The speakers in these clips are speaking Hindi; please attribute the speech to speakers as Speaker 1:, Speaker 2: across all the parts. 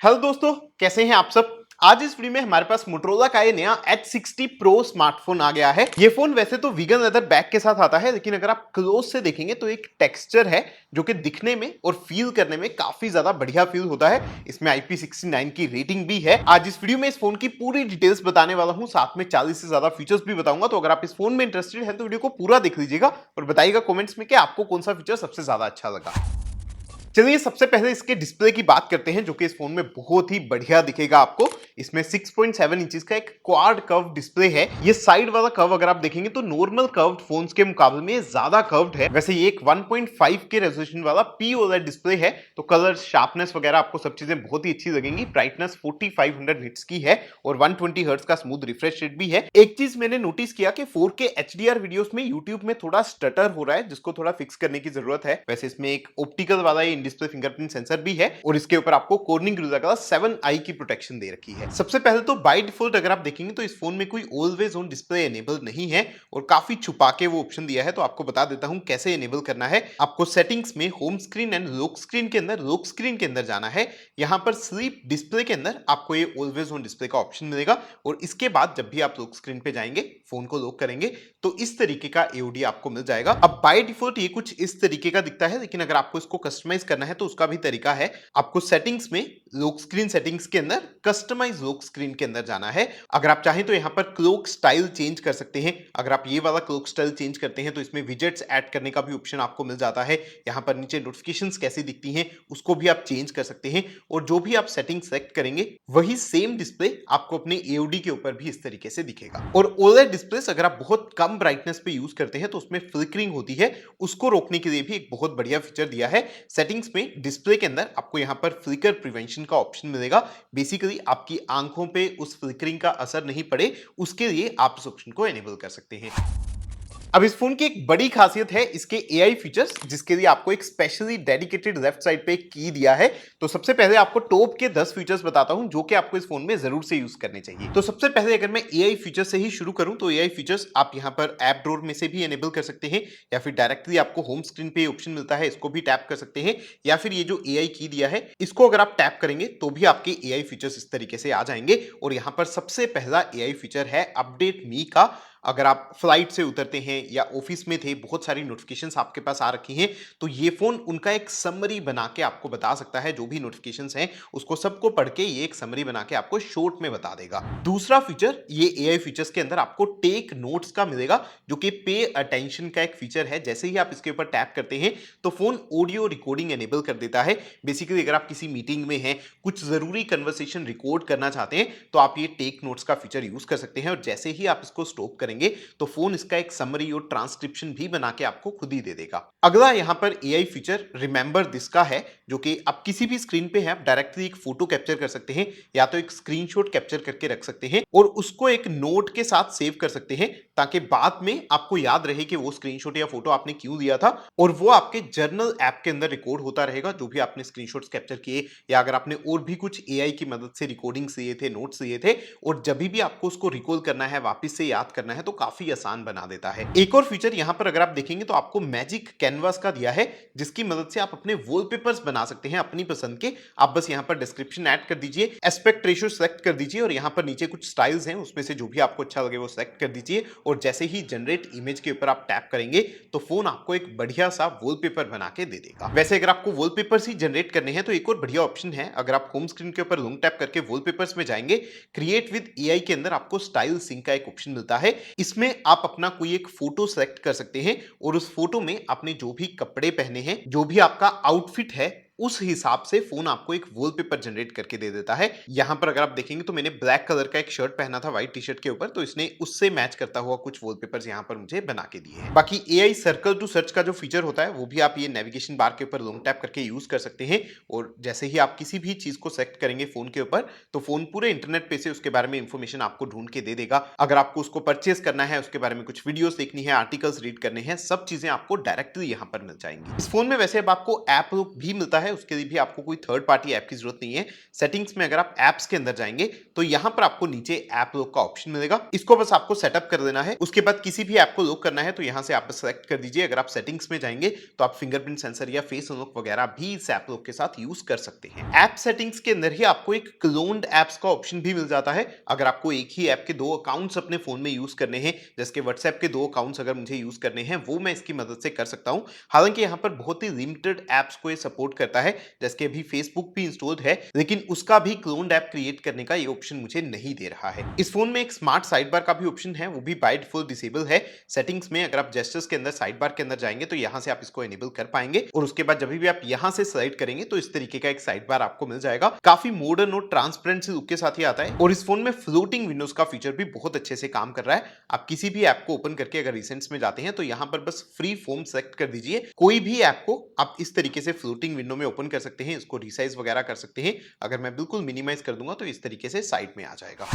Speaker 1: हेलो दोस्तों, कैसे हैं आप सब। आज इस वीडियो में हमारे पास मोटरोला का ये नया H60 Pro स्मार्टफोन आ गया है। ये फोन वैसे तो वीगन लेदर बैग के साथ आता है, लेकिन अगर आप क्लोज से देखेंगे तो एक टेक्सचर है जो कि दिखने में और फील करने में काफी ज्यादा बढ़िया फील होता है। इसमें IP69 की रेटिंग भी है। आज इस वीडियो में इस फोन की पूरी डिटेल्स बताने वाला हूं, साथ में 40 से ज्यादा फीचर्स भी बताऊंगा। तो अगर आप इस फोन में इंटरेस्टेड हैं तो वीडियो को पूरा देख लीजिएगा और बताइएगा कमेंट्स में कि आपको कौन सा फीचर सबसे ज्यादा अच्छा लगा। चलिए सबसे पहले इसके डिस्प्ले की बात करते हैं, जो कि इस फोन में बहुत ही बढ़िया दिखेगा आपको। इसमें 6.7 इंचेस का एक क्वाड कर्व डिस्प्ले है। ये साइड वाला कर्व अगर आप देखेंगे तो नॉर्मल कर्व्ड फोन्स के मुकाबले में ज्यादा कर्व्ड है। वैसे ये एक 1.5 के रेजोल्यूशन वाला POLED डिस्प्ले है, तो कलर शार्पनेस वगैरह आपको सब चीजें बहुत ही अच्छी लगेंगी। ब्राइटनेस 4500 हिट्स की है और 120 हर्ट्ज का स्मूथ रिफ्रेश रेट भी है। एक चीज मैंने नोटिस किया कि 4K HDR वीडियोस में YouTube में थोड़ा स्टटर हो रहा है, जिसको थोड़ा फिक्स करने की जरूरत है। वैसे इसमें एक ऑप्टिकल वाला इन डिस्प्ले फिंगरप्रिंट सेंसर भी है और इसके ऊपर आपको कॉर्निंग ग्लूजा का 7i की प्रोटेक्शन दे रखी है। सबसे पहले तो बाय डिफॉल्ट अगर आप देखेंगे तो इस फोन में कोई ऑलवेज ऑन डिस्प्ले एनेबल नहीं है और काफी छुपा के वो ऑप्शन दिया है। तो आपको बता देता हूं कैसे एनेबल करना है। आपको सेटिंग्स में home screen and lock screen के अंदर जाना है। यहां पर स्लीप डिस्प्ले के अंदर आपको ये ऑलवेज ऑन डिस्प्ले का ऑप्शन मिलेगा और इसके बाद जब भी आप लॉक स्क्रीन पे जाएंगे, फोन को लॉक करेंगे, तो इस तरीके का AOD आपको मिल जाएगा। अब बाय डिफॉल्ट ये कुछ इस तरीके का दिखता है, लेकिन अगर आपको इसको कस्टमाइज करना है तो उसका भी तरीका है। आपको सेटिंग्स में लॉक स्क्रीन सेटिंग्स के अंदर कस्टमाइज लॉक स्क्रीन के अंदर जाना है। अगर आप चाहें तो यहाँ पर क्लॉक स्टाइल चेंज कर सकते हैं। अगर आप ये वाला क्लॉक स्टाइल चेंज करते हैं तो इसमें विजेट्स ऐड करने का भी ऑप्शन आपको मिल जाता है। यहाँ पर नीचे नोटिफिकेशंस कैसी दिखती हैं उसको भी आप चेंज कर सकते हैं और जो भी आप सेटिंग सेलेक्ट करेंगे वही सेम डिस्प्ले आपको अपने AOD के ऊपर भी इस तरीके से दिखेगा। और OLED डिस्प्लेस अगर आप बहुत कम ब्राइटनेस पे यूज करते हैं तो उसमें फ्लिकरिंग होती है, उसको रोकने के लिए भी एक बहुत बढ़िया फीचर दिया है। सेटिंग्स में डिस्प्ले के अंदर आपको यहाँ पर फ्लिकर प्रिवेंशन का ऑप्शन मिलेगा। बेसिकली आपकी आंखों पे उस फ्लिकरिंग का असर नहीं पड़े, उसके लिए आप इस ऑप्शन को एनेबल कर सकते हैं। अब इस फोन की एक बड़ी खासियत है इसके AI फीचर्स, जिसके लिए आपको एक स्पेशली डेडिकेटेड लेफ्ट साइड पे की दिया है। तो सबसे पहले आपको टॉप के 10 फीचर्स बताता हूं जो कि आपको इस फोन में जरूर से यूज करने चाहिए। तो सबसे पहले अगर मैं AI फीचर्स से ही शुरू करूं तो AI फीचर्स आप यहां पर ऐप ड्रॉअर में से भी एनेबल कर सकते हैं, या फिर डायरेक्टली आपको होम स्क्रीन पे ऑप्शन मिलता है, इसको भी टैप कर सकते हैं, या फिर ये जो AI की दिया है इसको अगर आप टैप करेंगे तो भी आपके AI फीचर्स इस तरीके से आ जाएंगे। और यहां पर सबसे पहला AI फीचर है अपडेट मी का। अगर आप फ्लाइट से उतरते हैं या ऑफिस में थे, बहुत सारी नोटिफिकेशंस आपके पास आ रखी हैं, तो ये फोन उनका एक समरी बना के आपको बता सकता है। जो भी नोटिफिकेशंस हैं उसको सबको पढ़ के ये एक समरी बना के आपको शॉर्ट में बता देगा। दूसरा फीचर ये AI फीचर्स के अंदर आपको टेक नोट्स का मिलेगा, जो कि पे अटेंशन का एक फीचर है। जैसे ही आप इसके ऊपर टैप करते हैं तो फोन ऑडियो रिकॉर्डिंग एनेबल कर देता है। बेसिकली अगर आप किसी मीटिंग में हैं, कुछ जरूरी कन्वर्सेशन रिकॉर्ड करना चाहते हैं, तो आप ये टेक नोट्स का फीचर यूज कर सकते हैं और जैसे ही आप इसको स्टॉप करेंगे तो फोन इसका एक समरी और ट्रांसक्रिप्शन भी बना के आपको खुद ही दे देगा। अगला यहां पर AI फीचर रिमेंबर दिस का है, जो कि आप किसी भी स्क्रीन पे है, आप डायरेक्टली एक फोटो कैप्चर कर सकते हैं या तो एक स्क्रीनशॉट कैप्चर करके रख सकते हैं और उसको एक नोट के साथ सेव कर सकते हैं, ताकि बाद में आपको याद रहे कि वो स्क्रीनशॉट या फोटो आपने क्यों लिया था। और वो आपके जर्नल ऐप के अंदर रिकॉर्ड होता रहेगा, जो भी आपने स्क्रीनशॉट्स कैप्चर किए या अगर आपने और भी कुछ AI की मदद से रिकॉर्डिंग्स लिए थे, नोट्स लिए थे, और जब भी आपको उसको रिकॉल करना है, वापस से याद करना है, तो काफी आसान बना देता है। एक और फीचर यहां पर अगर आप देखेंगे तो आपको मैजिक कैनवास का दिया है, जिसकी मदद से आप अपने वॉलपेपर्स बना सकते हैं अपनी पसंद के। आप बस यहां पर डिस्क्रिप्शन ऐड कर दीजिए, एस्पेक्ट रेशियो सेलेक्ट कर दीजिए और यहां पर नीचे कुछ स्टाइल्स हैं, उसमें से जो भी आपको अच्छा लगे वो सेलेक्ट कर दीजिए और जैसे ही जनरेट इमेज के ऊपर आप टैप करेंगे तो फोन आपको एक बढ़िया सा वॉलपेपर बना के दे देगा। वैसे अगर आपको वॉलपेपर्स ही जनरेट करने हैं तो एक और बढ़िया ऑप्शन है। अगर आप होम स्क्रीन के ऊपर लॉन्ग टैप करके वॉलपेपर्स में जाएंगे, क्रिएट विद AI के अंदर आपको स्टाइल सिंक का एक ऑप्शन मिलता है। इसमें आप अपना कोई एक फोटो सेलेक्ट कर सकते हैं और उस फोटो में आपने जो भी कपड़े पहने हैं, जो भी आपका आउटफिट है, उस हिसाब से फोन आपको एक वॉलपेपर जनरेट करके दे देता है। यहां पर अगर आप देखेंगे तो मैंने ब्लैक कलर का एक शर्ट पहना था व्हाइट टी शर्ट के ऊपर, तो इसने उससे मैच करता हुआ कुछ वॉलपेपर्स यहां पर मुझे बना के दिए हैं। बाकी AI सर्कल टू सर्च का जो फीचर होता है वो भी आप ये नेविगेशन बार के ऊपर लॉन्ग टैप करके यूज कर सकते हैं और जैसे ही आप किसी भी चीज को सेलेक्ट करेंगे फोन के ऊपर, तो फोन पूरे इंटरनेट पे से उसके बारे में इंफॉर्मेशन आपको ढूंढ के दे देगा। अगर आपको उसको परचेस करना है, उसके बारे में कुछ वीडियोस देखनी है, आर्टिकल्स रीड करने हैं, सब चीजें आपको डायरेक्टली यहां पर मिल जाएंगी। इस फोन में वैसे अब आपको ऐप लॉक भी मिलता है, है उसके लिए भी आपको कोई थर्ड पार्टी ऐप की जरूरत नहीं है। सेटिंग्स में अगर आप ऐप्स के अंदर जाएंगे तो यहाँ पर आपको नीचे ऐप लॉक का ऑप्शन मिलेगा, इसको बस आपको सेटअप कर देना है। उसके बाद किसी भी ऐप को लॉक करना है तो यहाँ से आप सेलेक्ट कर दीजिए। अगर आप सेटिंग्स में जाएंगे तो आप फिंगरप्रिंट सेंसर या फेस अनलॉक वगैरह भी इस ऐप लॉक के साथ यूज कर सकते हैं। ऐप सेटिंग्स के अंदर ही आपको एक क्लोन्ड ऐप्स का ऑप्शन भी मिल जाता है। अगर आपको एक ही ऐप के दो अकाउंट्स अपने फोन में यूज करने हैं, जैसे व्हाट्सएप के दो अकाउंट्स अगर मुझे यूज करने हैं, वो मैं इसकी मदद से कर सकता हूं। हालांकि यहाँ पर बहुत ही लिमिटेड ऐप्स को ये सपोर्ट करता है, जैसे अभी फेसबुक भी इंस्टॉल्ड है लेकिन उसका भी क्लोन्ड ऐप क्रिएट करने का ये ऑप्शन मुझे नहीं दे रहा है। इस फोन में एक स्मार्ट साइड बार का भी ऑप्शन है, वो भी बाय डिफॉल्ट डिसेबल है। सेटिंग्स में अगर आप जेस्चर्स के अंदर साइड बार के अंदर जाएंगे तो यहाँ से आप इसको एनेबल कर पाएंगे और उसके बाद जब भी आप यहाँ से स्लाइड करेंगे तो इस तरीके का एक साइड बार आपको मिल जाएगा। काफी मॉडर्न और ट्रांसपेरेंट लुक के साथ ही आता है और इस फोन में फ्लोटिंग विंडोज का फीचर भी बहुत अच्छे से काम कर रहा है। आप किसी भी ऐप को ओपन करके अगर रिसेंट्स में जाते हैं तो यहाँ पर बस फ्री फॉर्म सेलेक्ट कर दीजिए। कोई भी ऐप को आप इस तरीके से फ्लोटिंग विंडो में ओपन कर सकते हैं, इसको रिसाइज वगैरह कर सकते हैं। अगर मैं बिल्कुल मिनिमाइज कर दूंगा तो इस तरीके से साइड में आ जाएगा।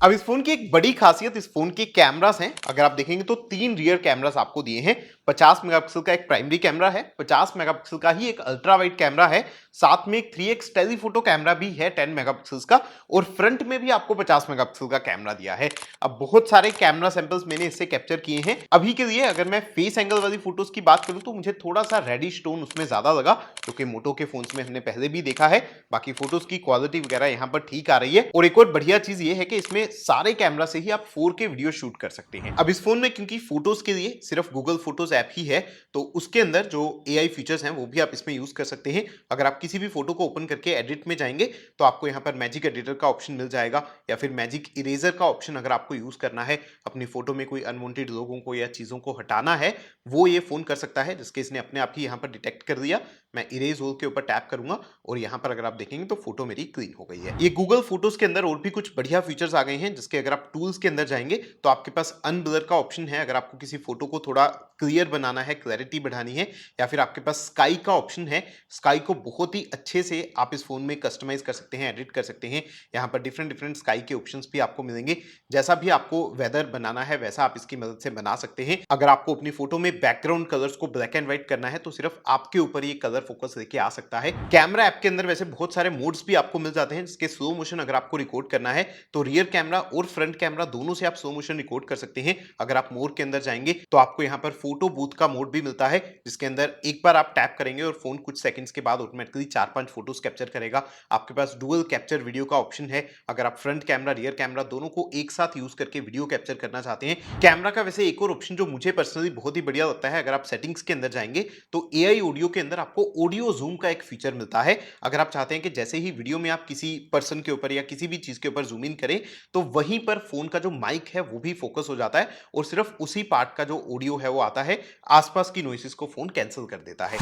Speaker 1: अब इस फोन की एक बड़ी खासियत इस फोन के कैमरास हैं। अगर आप देखेंगे तो 3 रियर कैमरास आपको दिए हैं। 50 मेगापिक्सल का एक प्राइमरी कैमरा है, 50 मेगापिक्सल का ही एक अल्ट्रा वाइड कैमरा है, साथ में एक 3x टेलीफोटो कैमरा भी है 10 मेगापिक्सल का, और फ्रंट में भी आपको 50 मेगापिक्सल का कैमरा दिया है। अब बहुत सारे कैमरा सैंपल्स मैंने इससे कैप्चर किए हैं। अभी के लिए अगर मैं फेस एंगल वाली फोटोज की बात करूं तो मुझे थोड़ा सा रेडिश टोन उसमें ज्यादा लगा, क्योंकि मोटो के फोन्स में हमने पहले भी देखा है। बाकी फोटोज की क्वालिटी वगैरह यहाँ पर ठीक आ रही है। और एक और बढ़िया चीज ये है कि इसमें सारे कैमरा से ही आप 4K वीडियो शूट कर सकते हैं। अब इस फोन में क्योंकि फोटोज के लिए सिर्फ गूगल फोटोज ऐप ही है तो उसके अंदर जो AI फीचर्स हैं वो भी आप इसमें यूज कर सकते हैं। अगर आप किसी भी फोटो को ओपन करके एडिट में जाएंगे तो आपको यहाँ पर मैजिक एडिटर का ऑप्शन मिल जाएगा, या फिर मैजिक इरेजर का ऑप्शन अगर आपको यूज करना है, अपनी फोटो में कोई अनवांटेड लोगों को या चीजों को हटाना है, वो ये फोन कर सकता है, जिसके इसने अपने आप ही यहाँ पर डिटेक्ट कर दिया। मैं इरेज होल के ऊपर टैप करूंगा और यहाँ पर अगर आप देखेंगे तो फोटो मेरी क्लीन हो गई है। ये गूगल फोटोज के अंदर और भी कुछ बढ़िया फीचर्स आ गए हैं, जिसके अगर आप टूल्स के अंदर जाएंगे तो आपके पास अनब्लर का ऑप्शन है। अगर आपको किसी फोटो को थोड़ा क्लियर बनाना है, क्लैरिटी बढ़ानी है, या फिर आपके पास स्काई का ऑप्शन है, स्काई को बहुत ही अच्छे से आप इस फोन में कस्टमाइज कर सकते हैं, एडिट कर सकते हैं। यहाँ पर डिफरेंट डिफरेंट स्काई के ऑप्शंस भी आपको मिलेंगे। जैसा भी आपको वेदर बनाना है वैसा आप इसकी मदद से बना सकते हैं। अगर आपको अपनी फोटो में बैकग्राउंड कलर्स को ब्लैक एंड व्हाइट करना है तो सिर्फ आपके ऊपर ये कलर फोकस लेके आ सकता है। कैमरा ऐप के अंदर वैसे बहुत सारे मोड्स भी आपको मिल जाते हैं, जिसके स्लो मोशन अगर आपको रिकॉर्ड करना है तो रियर कैमरा और फ्रंट कैमरा दोनों से आप स्लो मोशन रिकॉर्ड कर सकते हैं। अगर आप मोड के अंदर जाएंगे तो आपको यहाँ पर फोटो बूथ का मोड भी मिलता है, जिसके अंदर एक बार आप टैप करेंगे और फोन कुछ सेकंड्स के बाद ऑटोमेटिकली 4-5 फोटोज कैप्चर करेगा। आपके पास डुअल कैप्चर वीडियो का ऑप्शन है। अगर आप फ्रंट कैमरा रियर कैमरा दोनों को एक साथ यूज करके वीडियो कैप्चर करना चाहते हैं। कैमरा का वैसे एक और ऑप्शन जो मुझे पर्सनली बहुत ही बढ़िया लगता है, अगर आप सेटिंग्स के अंदर जाएंगे तो AI ऑडियो के अंदर आपको ऑडियो जूम का एक फीचर मिलता है। अगर आप चाहते हैं कि जैसे ही वीडियो में आप किसी पर्सन के ऊपर या किसी भी चीज के ऊपर जूम इन करें तो वहीं पर फोन का जो माइक है वो भी फोकस हो जाता है और सिर्फ उसी पार्ट का जो ऑडियो है वो आता है, आसपास की नॉइसेस को फोन कैंसिल कर देता है।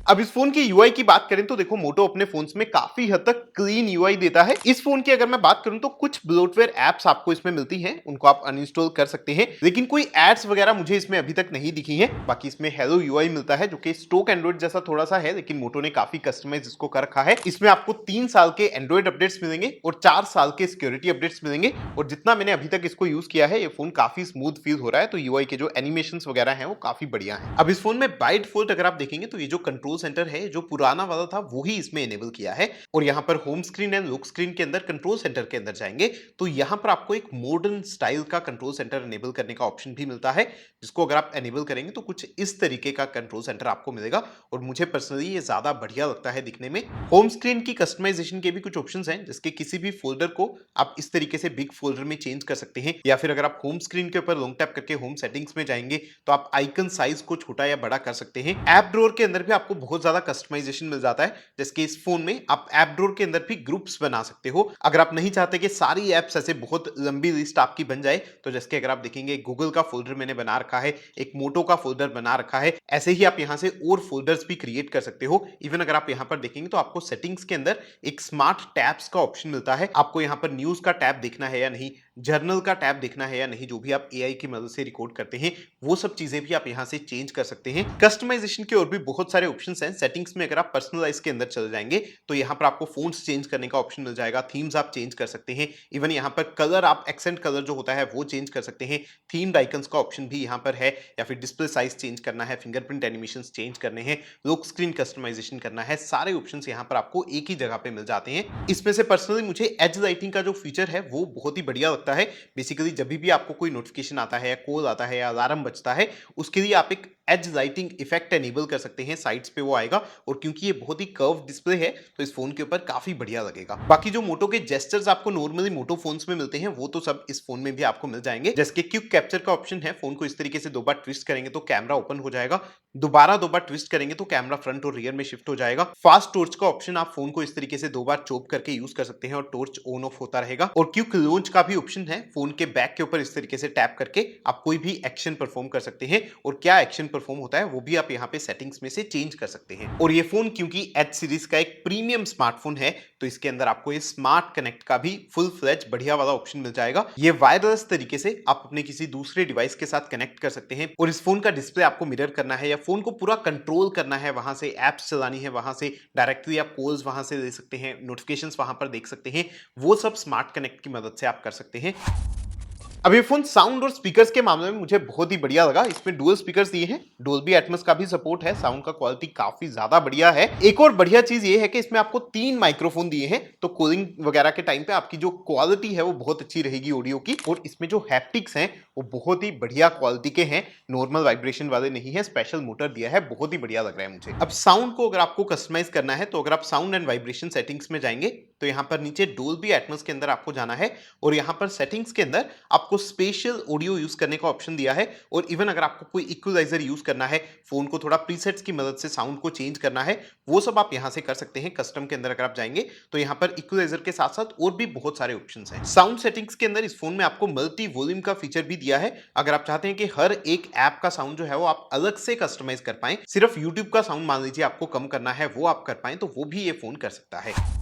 Speaker 1: अब इस फोन की यूआई की बात करें तो देखो मोटो अपने फोन्स में काफी हद तक क्लीन यूआई देता है। इस फोन की अगर मैं बात करूं तो कुछ ब्लोटवेयर एप्स आपको इसमें मिलती हैं, उनको आप अनइंस्टॉल कर सकते हैं, लेकिन कोई एड्स वगैरह मुझे इसमें अभी तक नहीं दिखी हैं। बाकी इसमें हेलो यूआई मिलता है जो कि स्टॉक एंड्रॉइड जैसा थोड़ा सा है, लेकिन मोटो ने काफी कस्टमाइज इसको कर रखा है। इसमें आपको 3 साल के एंड्रॉइड अपडेट्स मिलेंगे और 4 साल के सिक्योरिटी अपडेट्स मिलेंगे। और जितना मैंने अभी तक इसको यूज किया है ये फोन काफी स्मूथ फील हो रहा है, तो यूआई के जो एनिमेशंस वगैरह हैं वो काफी बढ़िया हैं। अब इस फोन में बाय डिफॉल्ट अगर आप देखेंगे तो ये जो कंट्रोल सेंटर है जो पुराना वाला था वो ही इसमें इनेबल किया है। और यहाँ पर home screen and lock screen के अंदर कंट्रोल सेंटर के अंदर जाएंगे तो यहाँ पर आपको एक मॉडर्न स्टाइल का कंट्रोल सेंटर इनेबल करने का ऑप्शन भी मिलता है, जिसको अगर आप इनेबल करेंगे तो कुछ इस तरीके का कंट्रोल सेंटर आपको मिलेगा। और मुझे पर्सनली ये ज्यादा बढ़िया लगता है दिखने में। होम स्क्रीन की कस्टमाइजेशन के भी कुछ ऑप्शंस हैं, जिसके किसी भी फोल्डर को आप इस तरीके से बिग फोल्डर में चेंज कर सकते हैं, या फिर अगर आप होम स्क्रीन के ऊपर लॉन्ग टैप करके होम सेटिंग्स में जाएंगे तो आप आइकन साइज को छोटा या बड़ा कर सकते हैं। ऐप ड्रॉअर के अंदर भी आपको बहुत ज्यादा कस्टमाइजेशन मिल जाता है, जैसे इस फोन में आप ऐप ड्रॉअर के अंदर भी ग्रुप्स बना सकते हो। अगर आप नहीं चाहते कि सारी एप्स ऐसे बहुत लंबी लिस्ट आपकी बन जाए तो जैसे अगर आप देखेंगे गूगल का फोल्डर मैंने बना रखा है, एक मोटो का फोल्डर बना रखा है, ऐसे ही आप यहां से और फोल्डर्स भी क्रिएट कर सकते हो। इवन अगर आप यहां पर देखेंगे तो आपको सेटिंग्स के अंदर एक स्मार्ट टैब्स का ऑप्शन मिलता है। आपको यहां पर न्यूज का टैब देखना है या नहीं, जर्नल का टैब देखना है या नहीं, जो भी आप AI की मदद से रिकॉर्ड करते हैं वो सब चीजें भी आप यहां से चेंज कर सकते हैं। कस्टमाइजेशन के और भी बहुत सारे ऑप्शन ऑप्शंस हैं। सेटिंग्स में अगर आप पर्सनलाइज के अंदर चले जाएंगे तो यहाँ पर आपको फोन्ट्स चेंज करने का ऑप्शन मिल जाएगा, थीम्स आप चेंज कर सकते हैं, इवन यहाँ पर कलर आप एक्सेंट कलर जो होता है वो चेंज कर सकते हैं, थीम्ड आइकन्स का ऑप्शन भी यहाँ पर है, या फिर डिस्प्ले साइज चेंज करना है, फिंगरप्रिंट एनिमेशंस चेंज करने हैं, लॉक स्क्रीन कस्टमाइजेशन करना है, सारे ऑप्शंस यहाँ पर आपको एक ही जगह पे मिल जाते हैं। इसमें से पर्सनली मुझे एज लाइटिंग का जो फीचर है वो बहुत ही बढ़िया लगता है। बेसिकली जब भी आपको कोई नोटिफिकेशन आता है या कॉल आता है या अलार्म बजता है, उसके लिए आप एक एज लाइटिंग इफेक्ट एनेबल कर सकते हैं, साइड्स पे वो आएगा, और क्योंकि ये बहुत ही कर्व डिस्प्ले है तो इस फोन के ऊपर काफी बढ़िया लगेगा। बाकी जो मोटो के जेस्चर्स आपको नॉर्मली मोटो फोन्स में मिलते हैं वो तो सब इस फोन में भी आपको मिल जाएंगे। जैसे कि क्विक कैप्चर का ऑप्शन है, फोन को इस तरीके से 2 बार ट्विस्ट करेंगे तो कैमरा ओपन हो जाएगा, दोबारा 2 बार ट्विस्ट करेंगे तो कैमरा फ्रंट और रियर में शिफ्ट हो जाएगा। फास्ट टॉर्च का ऑप्शन, आप फोन को इस तरीके से 2 बार चोप करके यूज कर सकते हैं और टॉर्च ऑन ऑफ होता रहेगा। और क्विक लॉन्च का भी ऑप्शन है, फोन के बैक के ऊपर इस तरीके से टैप करके आप कोई भी एक्शन परफॉर्म कर सकते हैं, और क्या एक्शन परफॉर्म होता है वो भी आप यहाँ पे सेटिंग्स में से चेंज कर सकते हैं। और ये फोन क्योंकि एच सीरीज का एक प्रीमियम स्मार्टफोन है तो इसके अंदर आपको ये स्मार्ट कनेक्ट का भी फुल फ्लेज बढ़िया वाला ऑप्शन मिल जाएगा। ये वायरलेस तरीके से आप अपने किसी दूसरे डिवाइस के साथ कनेक्ट कर सकते हैं, और इस फोन का डिस्प्ले आपको मिरर करना है या फोन को पूरा कंट्रोल करना है, वहां से एप्स चलानी है, वहां से डायरेक्टली आप कॉल्स वहां से ले सकते हैं, नोटिफिकेशंस वहां पर देख सकते हैं, वो सब स्मार्ट कनेक्ट की मदद से आप कर सकते हैं। अब ये फोन साउंड और स्पीकर्स के मामले में मुझे बहुत ही बढ़िया लगा। इसमें डुअल स्पीकर्स दिए हैं, डोल्बी एटमॉस का भी सपोर्ट है, साउंड का क्वालिटी काफी ज्यादा बढ़िया है। एक और बढ़िया चीज ये है कि इसमें आपको 3 माइक्रोफोन दिए हैं, तो कॉलिंग वगैरह के टाइम पे आपकी जो क्वालिटी है वो बहुत अच्छी रहेगी ऑडियो की। और इसमें जो हैप्टिक्स हैं वो बहुत ही बढ़िया क्वालिटी के हैं, नॉर्मल वाइब्रेशन वाले नहीं है, स्पेशल मोटर दिया है, बहुत ही बढ़िया लग रहा है मुझे। अब साउंड को अगर आपको कस्टमाइज करना है तो अगर आप साउंड एंड वाइब्रेशन सेटिंग्स में जाएंगे तो यहाँ पर नीचे डोल्बी एटमॉस के अंदर आपको जाना है, और यहाँ पर सेटिंग्स के अंदर आपको स्पेशल ऑडियो यूज करने का ऑप्शन दिया है। और इवन अगर आपको कोई इक्वलाइजर यूज करना है, फोन को थोड़ा प्रीसेट्स की मदद से साउंड को चेंज करना है, वो सब आप यहाँ से कर सकते हैं। कस्टम के अंदर अगर आप जाएंगे तो यहाँ पर इक्वलाइजर के साथ साथ और भी बहुत सारे ऑप्शंस हैं। साउंड सेटिंग्स के अंदर इस फोन में आपको मल्टी वॉल्यूम का फीचर भी दिया है। अगर आप चाहते हैं कि हर एक ऐप का साउंड जो है वो आप अलग से कस्टमाइज कर पाएं, सिर्फ यूट्यूब का साउंड मान लीजिए आपको कम करना है वो आप कर पाएं, तो वो भी ये फोन कर सकता है।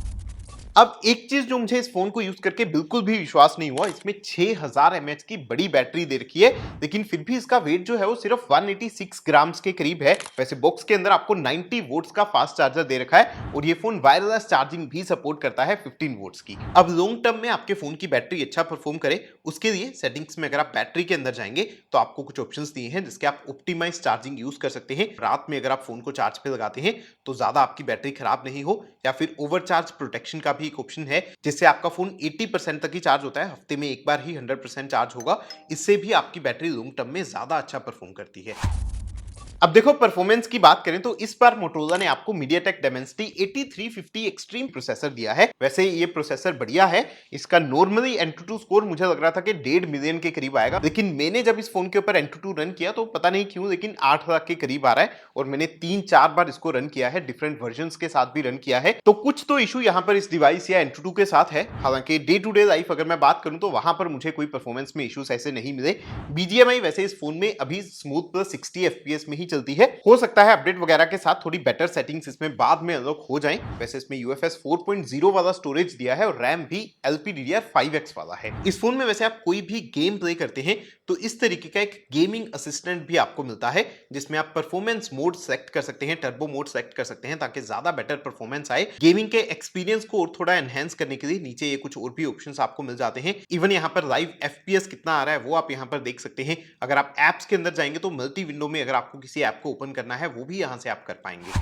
Speaker 1: अब एक चीज जो मुझे इस फोन को यूज करके बिल्कुल भी विश्वास नहीं हुआ, इसमें 6000 mAh की बड़ी बैटरी दे रखी है, लेकिन फिर भी इसका वेट जो है वो सिर्फ 186 ग्राम्स के करीब है। वैसे बॉक्स के अंदर आपको 90 वोल्ट्स का फास्ट चार्जर दे रखा है, और ये फोन वायरलेस चार्जिंग भी सपोर्ट करता है 15 वोल्ट्स की। अब लॉन्ग टर्म में आपके फोन की बैटरी अच्छा परफॉर्म करे, उसके लिए सेटिंग्स में अगर आप बैटरी के अंदर जाएंगे तो आपको कुछ ऑप्शंस दिए हैं जिसके आप ऑप्टिमाइज चार्जिंग यूज कर सकते हैं। रात में अगर आप फोन को चार्ज पे लगाते हैं तो ज्यादा आपकी बैटरी खराब नहीं हो, या फिर ओवरचार्ज प्रोटेक्शन का भी एक ऑप्शन है जिससे आपका फोन 80% तक ही चार्ज होता है, हफ्ते में एक बार ही 100% चार्ज होगा। इससे भी आपकी बैटरी लॉन्ग टर्म में ज्यादा अच्छा परफॉर्म करती है। अब देखो परफॉर्मेंस की बात करें तो इस बार मोटोरोला ने आपको MediaTek Dimensity 8350 एक्सट्रीम प्रोसेसर दिया है। वैसे ये प्रोसेसर बढ़िया है, इसका नॉर्मली Antutu स्कोर मुझे लग रहा था कि 1.5 मिलियन के करीब आएगा, लेकिन मैंने जब इस फोन के ऊपर Antutu रन किया तो पता नहीं क्यों लेकिन 8 लाख के करीब आ रहा है, और मैंने 3-4 बार इसको रन किया है, डिफरेंट वर्जन के साथ भी रन किया है, तो कुछ तो इशू यहाँ पर इस डिवाइस या Antutu के साथ है। हालांकि डे टू डे लाइफ अगर मैं बात करूं तो वहां पर मुझे कोई परफॉर्मेंस में इश्यूज ऐसे नहीं मिले। BGMI वैसे इस फोन में अभी स्मूथ प्लस 60 FPS में ही चलती है, हो सकता है अपडेट वगैरह के साथ थोड़ी बेटर सेटिंग्स इसमें बाद में अनलॉक हो जाएं। वैसे इसमें UFS 4.0 वाला स्टोरेज दिया है, और रैम भी LPDDR5X वाला है। इस फोन में वैसे आप कोई भी गेम प्ले करते हैं तो इस तरीके का एक गेमिंग असिस्टेंट भी आपको मिलता है, जिसमें आप परफॉर्मेंस मोड सेलेक्ट कर सकते हैं, टर्बो मोड सेलेक्ट कर सकते हैं, ताकि ज्यादा बेटर परफॉर्मेंस आए। गेमिंग के एक्सपीरियंस को और थोड़ा एनहेंस करने के लिए नीचे ये कुछ और भी ऑप्शंस आपको मिल जाते हैं। इवन यहाँ पर लाइव FPS कितना आ रहा है वो आप यहाँ पर देख सकते हैं। अगर आप एप्स के अंदर जाएंगे तो मल्टी विंडो में अगर आपको किसी ऐप को ओपन करना है वो भी यहां से आप कर पाएंगे।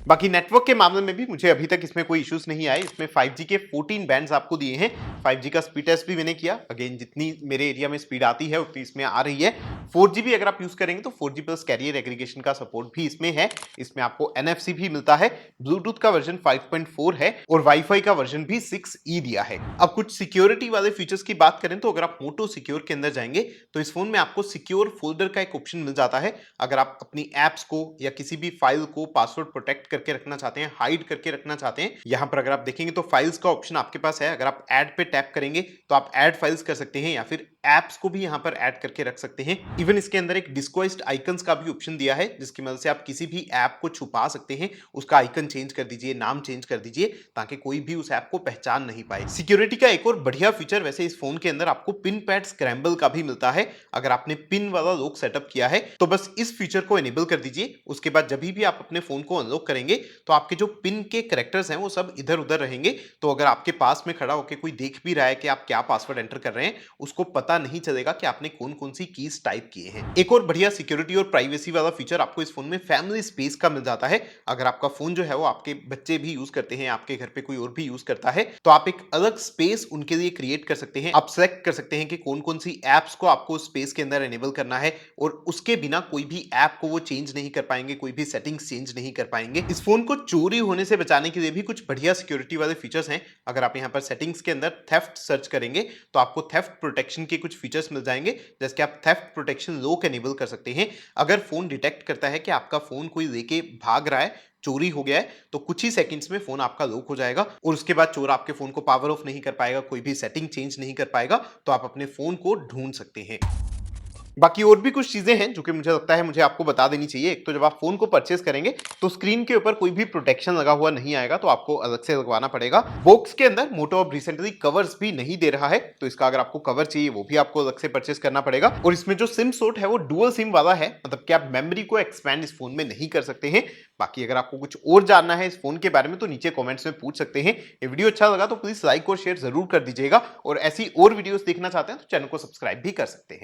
Speaker 1: बाकी नेटवर्क के मामले में भी मुझे अभी तक इसमें कोई इश्यूज नहीं आए। इसमें 5G के 14 बैंड्स आपको दिए हैं। 5G का स्पीड टेस्ट भी मैंने किया, अगेन जितनी मेरे एरिया में स्पीड आती है उतनी इसमें आ रही है। 4G भी अगर आप यूज करेंगे तो 4G प्लस कैरियर एग्रीगेशन का सपोर्ट भी इसमें है। इसमें आपको NFC भी मिलता है, ब्लूटूथ का वर्जन 5.4 है, और वाईफाई का वर्जन भी 6E दिया है। अब कुछ सिक्योरिटी वाले फीचर्स की बात करें तो अगर आप मोटो सिक्योर के अंदर जाएंगे तो इस फोन में आपको सिक्योर फोल्डर का एक ऑप्शन मिल जाता है। अगर आप अपनी एप्स को या किसी भी फाइल को पासवर्ड प्रोटेक्ट करके रखना चाहते हैं, हाइड करके रखना चाहते हैं, यहां पर अगर आप देखेंगे तो फाइल्स का ऑप्शन आपके पास है। अगर आप ऐड पे टैप करेंगे तो आप ऐड फाइल्स कर सकते हैं, या फिर एप्स को भी यहाँ पर ऐड करके रख सकते हैं। इवन इसके अंदर एक डिस्क्वाइज्ड आइकन्स का भी ऑप्शन दिया है, जिसकी मदद से आप किसी भी ऐप को छुपा सकते हैं। उसका आइकन चेंज कर दीजिए, नाम चेंज कर दीजिए, ताकि कोई भी उस ऐप को पहचान नहीं पाए। सिक्योरिटी का एक और बढ़िया फीचर वैसे इस फोन के अंदर आपको पिन पैड स्क्रैम्बल का भी मिलता है। अगर आपने पिन वाला लॉक सेटअप किया है तो बस इस फीचर को एनेबल कर दीजिए। उसके बाद जब भी आप अपने फोन को अनलॉक करेंगे तो आपके जो पिन के कैरेक्टर्स हैं वो सब इधर उधर रहेंगे। तो अगर आपके पास में खड़ा होकर कोई देख भी रहा है कि आप क्या पासवर्ड एंटर कर रहे हैं, उसको पता नहीं चलेगा कि आपने कौन कौन सी कीज टाइप किए हैं। एक और बढ़िया सिक्योरिटी और प्राइवेसी वाला फीचर आपको इस फोन में फैमिली स्पेस का मिल जाता है। अगर आपका फोन जो है वो आपके बच्चे भी यूज करते हैं, आपके घर पे कोई और भी यूज करता है, तो आप एक अलग स्पेस उनके लिए क्रिएट कर सकते हैं। आप सेलेक्ट कर सकते हैं कि कौन कौन सी एप्स को आपको स्पेस के अंदर एनेबल करना है, और उसके बिना कोई भी ऐप को वो चेंज नहीं कर पाएंगे, कोई भी सेटिंग्स चेंज नहीं कर पाएंगे। इस फोन को चोरी होने से बचाने के लिए भी कुछ बढ़िया सिक्योरिटी वाले फीचर्स हैं। अगर आप यहाँ पर सेटिंग्स के अंदर थेफ्ट सर्च करेंगे तो आपको थेफ्ट प्रोटेक्शन के कुछ फीचर्स मिल जाएंगे, जैसे कि आप थेफ्ट प्रोटेक्शन लॉक एनेबल कर सकते हैं। अगर फोन डिटेक्ट करता है कि आपका फोन कोई लेके भाग रहा है, चोरी हो गया है, तो कुछ ही सेकंड्स में फोन आपका लॉक हो जाएगा और उसके बाद चोर आपके फोन को पावर ऑफ नहीं कर पाएगा, कोई भी सेटिंग चेंज नहीं कर पाएगा। तो आप अपने फोन को ढूंढ सकते हैं। बाकी और भी कुछ चीजें हैं जो कि मुझे लगता है मुझे आपको बता देनी चाहिए। एक तो जब आप फोन को परचेस करेंगे तो स्क्रीन के ऊपर कोई भी प्रोटेक्शन लगा हुआ नहीं आएगा, तो आपको अलग से लगवाना पड़ेगा। बॉक्स के अंदर मोटो अब रिसेंटली कवर्स भी नहीं दे रहा है, तो इसका अगर आपको कवर चाहिए वो भी आपको अलग से परचेस करना पड़ेगा। और इसमें जो सिम स्लॉट है वो डुअल सिम वाला है, मतलब कि आप मेमोरी को एक्सपैंड इस फोन में नहीं कर सकते हैं। बाकी अगर आपको कुछ और जानना है इस फोन के बारे में तो नीचे कमेंट्स में पूछ सकते हैं। ये वीडियो अच्छा लगा तो प्लीज लाइक और शेयर जरूर कर दीजिएगा, और ऐसी और वीडियोस देखना चाहते हैं तो चैनल को सब्सक्राइब भी कर सकते हैं।